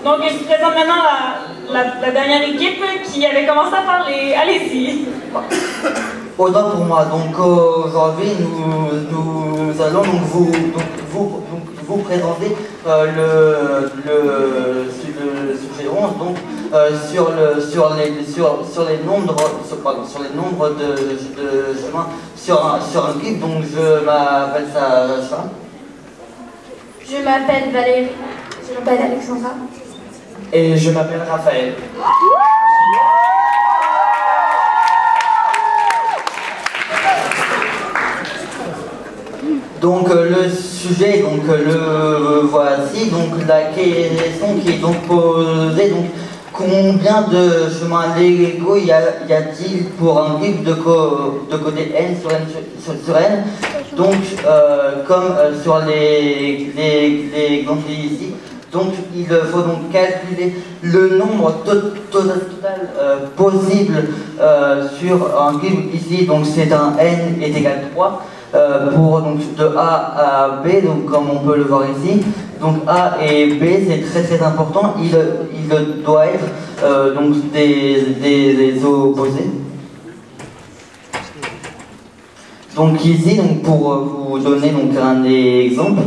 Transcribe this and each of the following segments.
Donc je vous présente maintenant la dernière équipe qui avait commencé à parler. Allez-y. Autant pour moi. Donc aujourd'hui, nous allons donc vous présenter le sujet 11, donc sur les nombres de chemins sur un cube. Donc je m'appelle Sacha. Je m'appelle Valérie. Je m'appelle Alexandra. Et je m'appelle Raphaël. Donc le sujet, donc le voici, donc la question qui est donc posée, donc combien de chemins légaux y a-t-il pour un cube de côté n sur n? Donc comme sur les exemples ici, donc il faut donc calculer le nombre total possible sur un cube ici, donc c'est un n est égal à 3. Pour donc de A à B, donc comme on peut le voir ici, donc A et B c'est très important, il doit être donc des opposés. Donc ici, donc pour vous donner donc un exemple,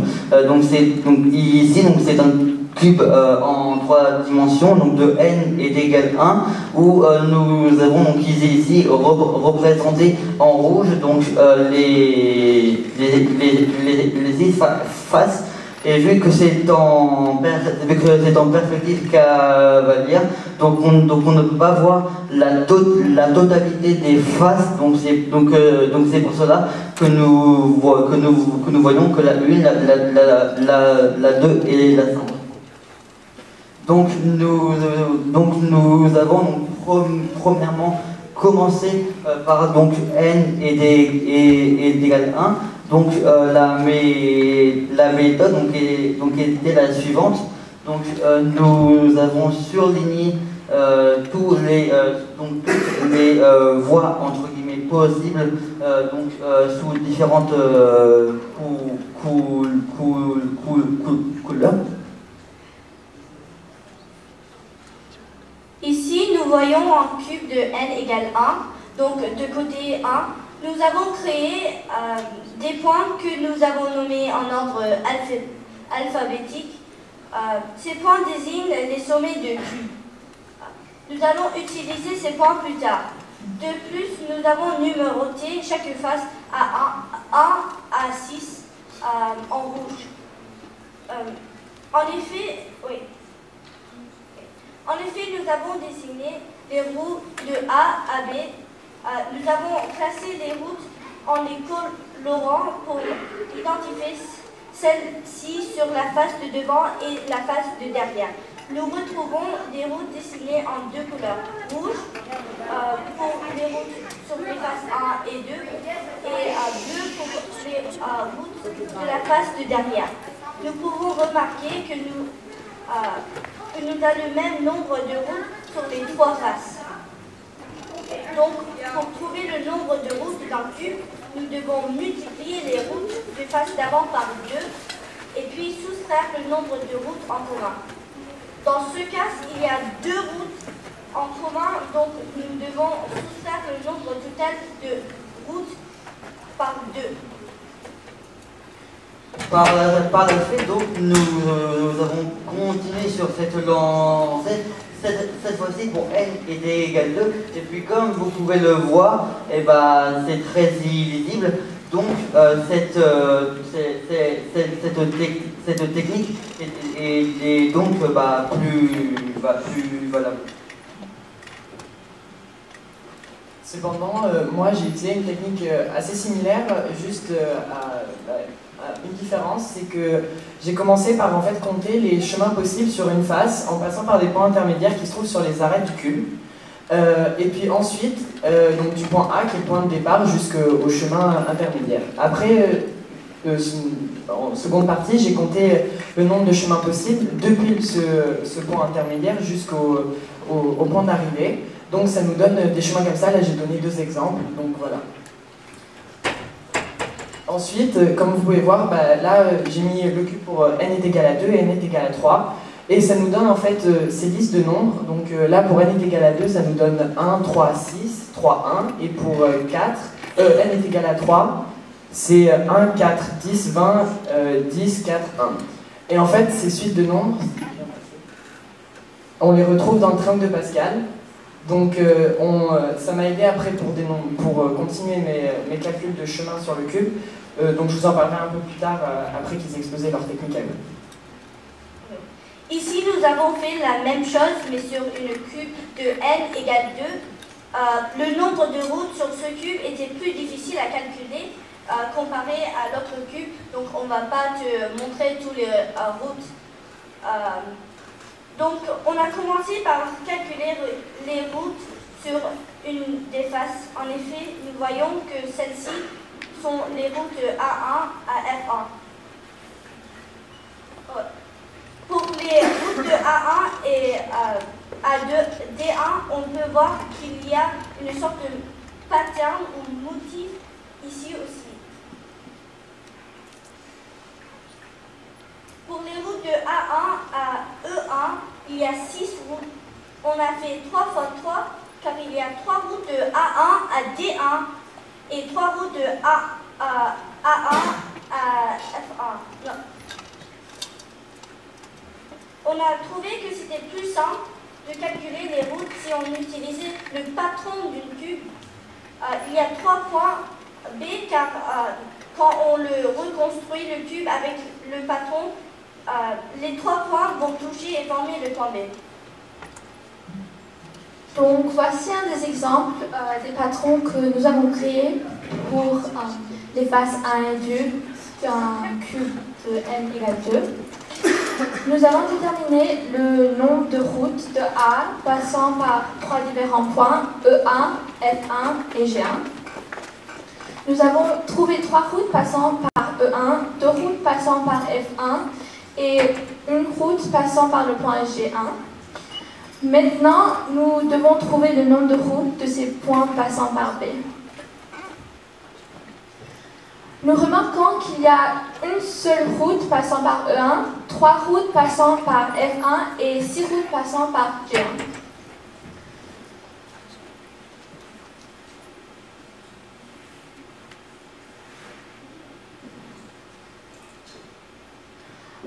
donc ici donc c'est un cube en 3 dimensions, donc de n est égal à 1, où nous avons donc ici représenté en rouge donc les 6 faces. Et vu que c'est en perspective cavalière, donc on ne peut pas voir la totalité des faces, donc c'est pour cela que nous voyons que la 1, la 2 et la 5. Donc nous avons donc premièrement commencé par donc n est égal à 1. Donc la méthode était la suivante. Donc nous avons surligné toutes les voies entre guillemets possibles sous différentes couleurs. Ici, nous voyons un cube de n égale 1. Donc de côté 1, nous avons créé des points que nous avons nommés en ordre alphabétique. Ces points désignent les sommets de cubes. Nous allons utiliser ces points plus tard. De plus, nous avons numéroté chaque face à 1 à 6 en rouge. En effet, nous avons désigné les routes de A à B. Nous avons classé les routes en les colorant pour identifier celle-ci sur la face de devant et la face de derrière. Nous retrouvons des routes dessinées en 2 couleurs, rouge pour les routes sur les faces 1 et 2 et bleu pour les routes de la face de derrière. Nous pouvons remarquer que nous avons le même nombre de routes sur les 3 faces. Donc, pour trouver le nombre de routes d'un cube, nous devons multiplier les routes de face d'avant par 2 et puis soustraire le nombre de routes en commun. Dans ce cas, il y a 2 routes en commun, donc nous devons soustraire le nombre total de routes par 2. Par le fait, donc, nous avons continué sur cette lancée, cette fois-ci pour n est égal 2, et puis comme vous pouvez le voir, eh ben, c'est très illisible, donc cette technique est donc plus valable. Cependant, moi j'ai utilisé une technique assez similaire, juste une différence, c'est que j'ai commencé par en fait compter les chemins possibles sur une face en passant par des points intermédiaires qui se trouvent sur les arêtes du cube. Et puis ensuite, donc du point A qui est le point de départ jusqu'au chemin intermédiaire. Après, en seconde partie, j'ai compté le nombre de chemins possibles depuis ce point intermédiaire jusqu'au point d'arrivée. Donc ça nous donne des chemins comme ça. Là j'ai donné 2 exemples, donc voilà. Ensuite, comme vous pouvez voir, là j'ai mis le cube pour n est égal à 2 et n est égal à 3. Et ça nous donne en fait ces listes de nombres. Donc là, pour n est égal à 2, ça nous donne 1, 3, 6, 3, 1. Et pour 4, n est égal à 3, c'est 1, 4, 10, 20, 10, 4, 1. Et en fait, ces suites de nombres, on les retrouve dans le triangle de Pascal. Donc ça m'a aidé après pour continuer mes calculs de chemin sur le cube. Donc je vous en parlerai un peu plus tard, après qu'ils aient exposé leur technique à eux. Ici, nous avons fait la même chose, mais sur une cube de n égale 2. Le nombre de routes sur ce cube était plus difficile à calculer comparé à l'autre cube. Donc on ne va pas te montrer toutes les routes. Donc on a commencé par calculer les routes sur une des faces. En effet, nous voyons que celles-ci sont les routes de A1 à F1. Pour les routes de A1 et A2, D1, on peut voir qu'il y a une sorte de pattern ou motif ici aussi. Pour les routes de A1 à E1, il y a 6 routes. On a fait 3 fois 3, car il y a 3 routes de A1 à D1 et 3 routes de A1 à F1. Non. On a trouvé que c'était plus simple de calculer les routes si on utilisait le patron d'une cube. Il y a 3 points B, car quand on le reconstruit le cube avec le patron, les 3 points vont toucher et former le point B. Donc voici un des exemples des patrons que nous avons créés pour les faces 1 et 2 d'un cube de n égale 2. Nous allons déterminer le nombre de routes de A passant par 3 différents points, E1, F1 et G1. Nous avons trouvé 3 routes passant par E1, 2 routes passant par F1 et une route passant par le point G1. Maintenant, nous devons trouver le nombre de routes de ces points passant par B. Nous remarquons qu'il y a une seule route passant par E1, 3 routes passant par F1 et 6 routes passant par G1.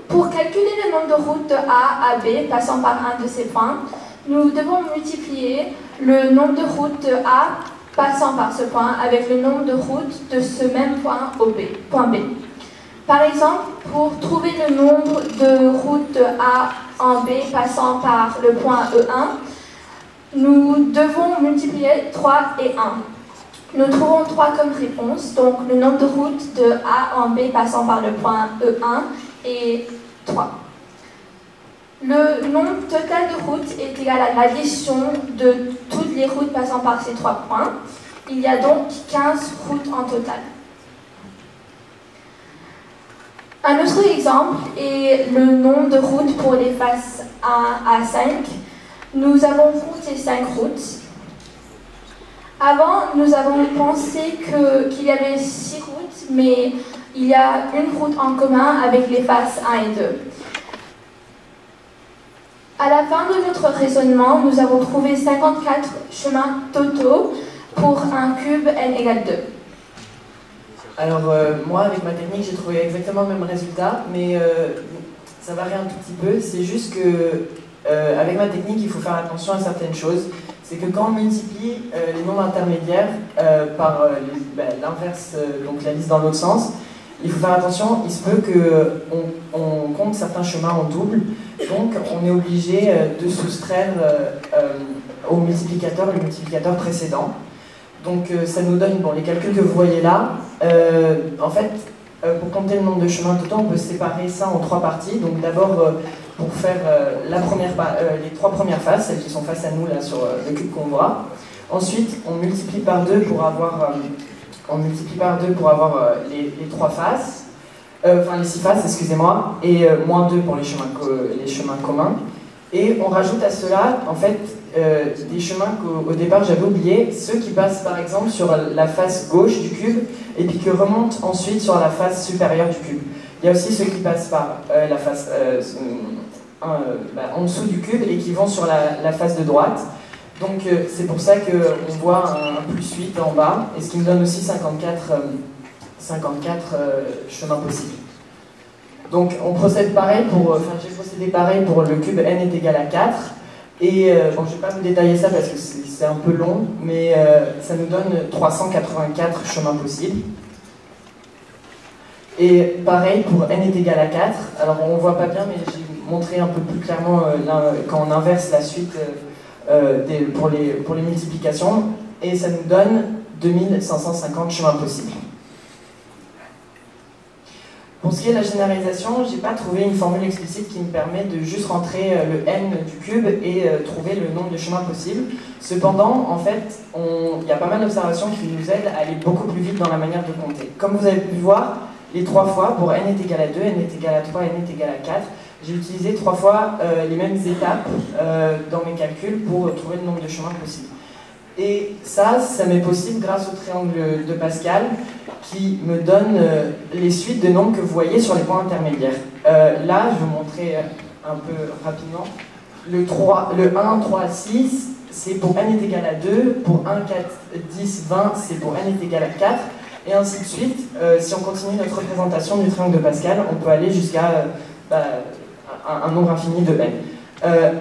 Pour calculer le nombre de routes de A à B passant par un de ces points, nous devons multiplier le nombre de routes de A passant par ce point avec le nombre de routes de ce même point au point B. Par exemple, pour trouver le nombre de routes de A en B passant par le point E1, nous devons multiplier 3 et 1. Nous trouvons 3 comme réponse, donc le nombre de routes de A en B passant par le point E1 est 3. Le nombre total de routes est égal à l'addition de toutes les routes passant par ces 3 points. Il y a donc 15 routes en total. Un autre exemple est le nombre de routes pour les faces 1 à 5. Nous avons compté 5 routes. Avant, nous avons pensé qu'il y avait 6 routes, mais il y a une route en commun avec les faces 1 et 2. À la fin de notre raisonnement, nous avons trouvé 54 chemins totaux pour un cube n égale 2. Alors moi, avec ma technique, j'ai trouvé exactement le même résultat, mais ça varie un tout petit peu. C'est juste que avec ma technique, il faut faire attention à certaines choses. C'est que quand on multiplie les nombres intermédiaires par l'inverse, donc la liste dans l'autre sens, il faut faire attention, il se peut qu'on compte certains chemins en double, donc on est obligé de soustraire au multiplicateur le multiplicateur précédent. Donc ça nous donne, bon, les calculs que vous voyez là, en fait, pour compter le nombre de chemins totaux, on peut séparer ça en 3 parties. Donc d'abord, pour faire les 3 premières faces, celles qui sont face à nous là sur le cube qu'on voit. Ensuite, on multiplie par 2 pour avoir... les 3 faces, enfin les 6 faces, excusez-moi, et moins 2 pour les chemins communs. Et on rajoute à cela, en fait, des chemins qu'au départ j'avais oubliés, ceux qui passent par exemple sur la face gauche du cube, et puis qui remontent ensuite sur la face supérieure du cube. Il y a aussi ceux qui passent par la face en dessous du cube et qui vont sur la face de droite. Donc c'est pour ça qu'on voit un plus 8 en bas, et ce qui me donne aussi 54 chemins possibles. Donc on procède pareil j'ai procédé pareil pour le cube n est égal à 4, et bon, je ne vais pas vous détailler ça parce que c'est un peu long, mais ça nous donne 384 chemins possibles. Et pareil pour n est égal à 4, alors on ne voit pas bien, mais j'ai montré un peu plus clairement quand on inverse la suite pour les multiplications, et ça nous donne 2550 chemins possibles. Pour ce qui est de la généralisation, je n'ai pas trouvé une formule explicite qui me permet de juste rentrer le n du cube et trouver le nombre de chemins possibles. Cependant, en fait, il y a pas mal d'observations qui nous aident à aller beaucoup plus vite dans la manière de compter. Comme vous avez pu voir, les 3 fois, pour n est égal à 2, n est égal à 3, n est égal à 4, j'ai utilisé 3 fois les mêmes étapes dans mes calculs pour trouver le nombre de chemins possibles. Et ça m'est possible grâce au triangle de Pascal qui me donne les suites de nombres que vous voyez sur les points intermédiaires. Là, je vais vous montrer un peu rapidement. Le 1, 3, 6, c'est pour n est égal à 2, pour 1, 4, 10, 20, c'est pour n est égal à 4, et ainsi de suite. Si on continue notre représentation du triangle de Pascal, on peut aller jusqu'à un nombre infini de n.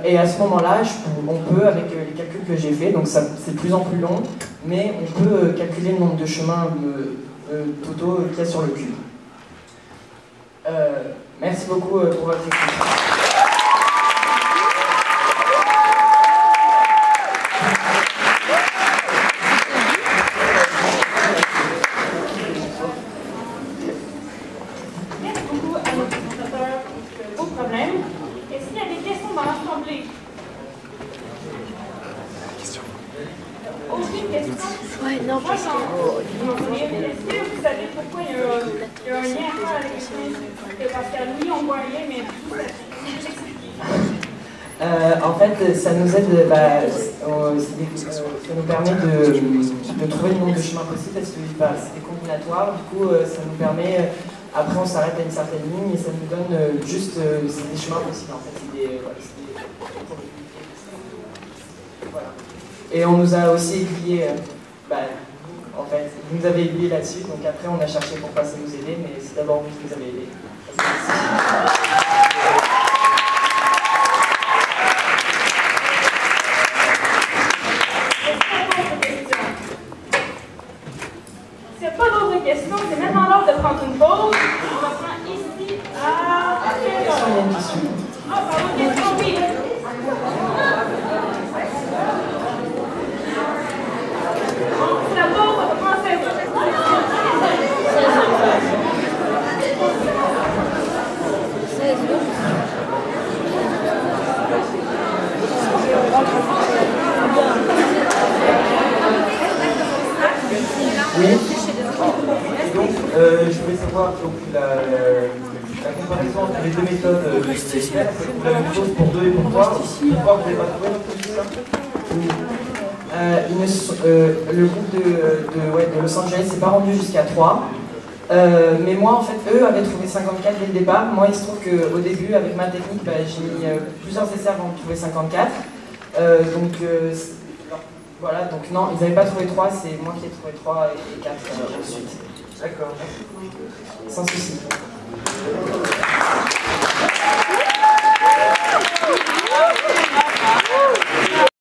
Et à ce moment-là, on peut, avec les calculs que j'ai faits, donc c'est de plus en plus long, mais on peut calculer le nombre de chemins totaux qu'il y a sur le cube. Merci beaucoup pour votre écoute. En fait, ça nous aide, ça nous permet de trouver le nombre de chemins possibles parce que c'est combinatoire. Du coup, ça nous permet, après on s'arrête à une certaine ligne et ça nous donne juste c'est des chemins possibles. En fait, voilà. Et on nous a aussi aiguillé, en fait, vous nous avez aiguillé là-dessus, donc après on a cherché pourquoi ça nous aidait, mais c'est d'abord vous qui nous avez aidé. C'est maintenant l'heure de prendre une pause. On va prendre ici à... Ah, pardon, question, oui. C'est la pause, on va prendre 16 heures. Oui. Donc, je voulais savoir donc, la comparaison entre les deux méthodes que vous avez faites. C'est la même chose pour 2 et pour 3. Pour 3, vous n'avez pas trouvé notre ça le groupe de Los Angeles s'est pas rendu jusqu'à 3. Mais moi, en fait, eux avaient trouvé 54 dès le départ. Moi, il se trouve qu'au début, avec ma technique, j'ai mis plusieurs essais avant de trouver 54. Voilà, donc non, ils n'avaient pas trouvé 3, c'est moi qui ai trouvé 3 et 4 ensuite. D'accord. Sans souci.